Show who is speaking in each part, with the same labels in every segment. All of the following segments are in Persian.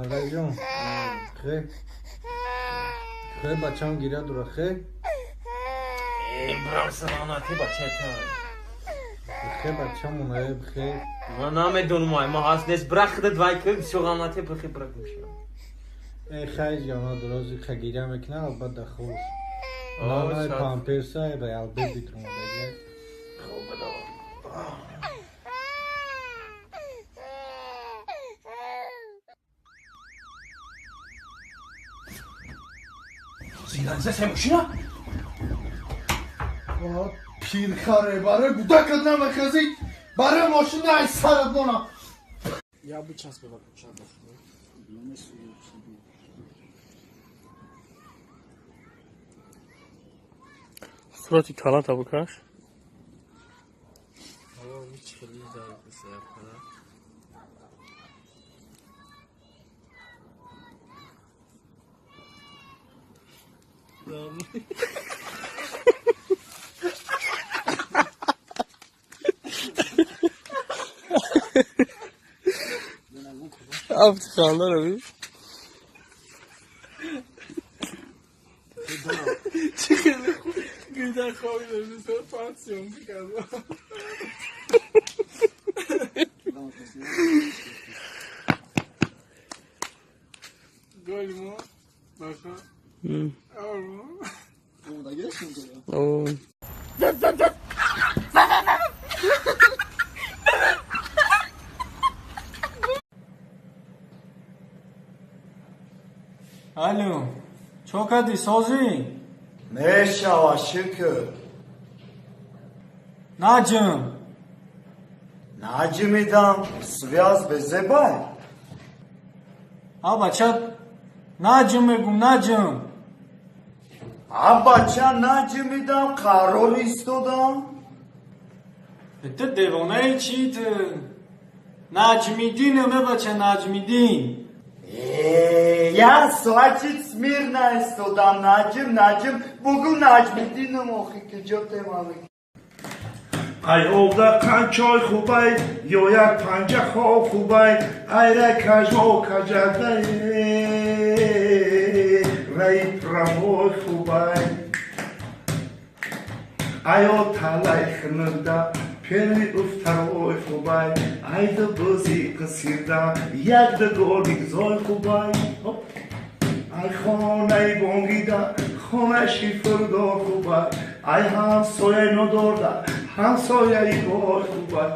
Speaker 1: مردک جون خیلی خیلی بچه هم گیره دوره خیلی
Speaker 2: برام سلامتی بچه تا
Speaker 1: خیلی بچه همونه خیلی
Speaker 2: ما نمیدونم ما هست نیست برخده دوای که سلامتی بخی برک میشه
Speaker 1: خیلی جانا درازی خیلی گیره میکنه البته خوش نانای پامپرسای ریال بیبی ترونه دیگه
Speaker 2: خوب بدو زیدانزه سه ماشینا
Speaker 1: پیر خاره برای بودکت نمخزی برای ماشین نای سرت دونا
Speaker 3: یا بچسب بابا چند صورتی کلان تا بکش هیچ خیلی داره بسیار کنه افت خانده رو بی چی خیلی خوب گیدر خوابی داره بسیار پانسیون بکرده گولی ما باشا اول ما اوه
Speaker 1: الو چوکدی سازی
Speaker 4: نشوا شکر
Speaker 1: نجم
Speaker 4: نجمیدم سویاز به زبای
Speaker 1: بچه نجم میگم نجم
Speaker 4: بچه نجمیدم قرار ایستادم
Speaker 1: تو دیوانه چی تو نجمیدین همه بچه نجمیدین
Speaker 4: یا ساعتی سمیر ایستادم نجم بگو نجمیدینم آخی که جا تمامه
Speaker 5: ای اوده قنچای خوبای یا یک پنجه خواب خوبای ای را کجا کجده رای پرموی خوبای ایو تلای خنده پیلی افتروی خوبای ای ده بزی قصیرده یک ده گولیک زای خوبای ای خانه بانگیده خانه شیفردار خوبای ای همسایه ندارده همسایه ای بای خوبای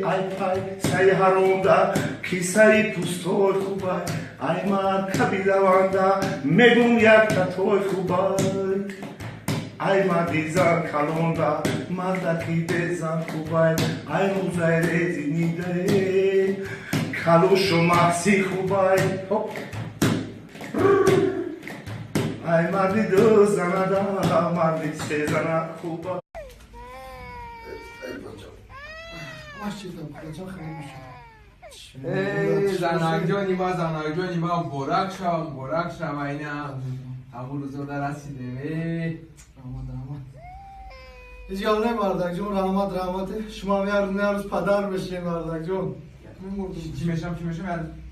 Speaker 5: ای پای سای هرونده کیسه پوستای خوبای ای من کبیده وانده میگم یک تطوی خوبای ای مردی زن کلونده مردکی بزن خوبای ای روزای ریزی نیده کلوش و محسی خوبای ای مردی دو زنه ده مردی سه زنه خوبای
Speaker 6: زنک جانی ما برک شم اینه همون روزو در رسیده
Speaker 1: جانه مردک جون رحمت شما یه روز پدر بشین مردک جون
Speaker 6: چی میشم یعنی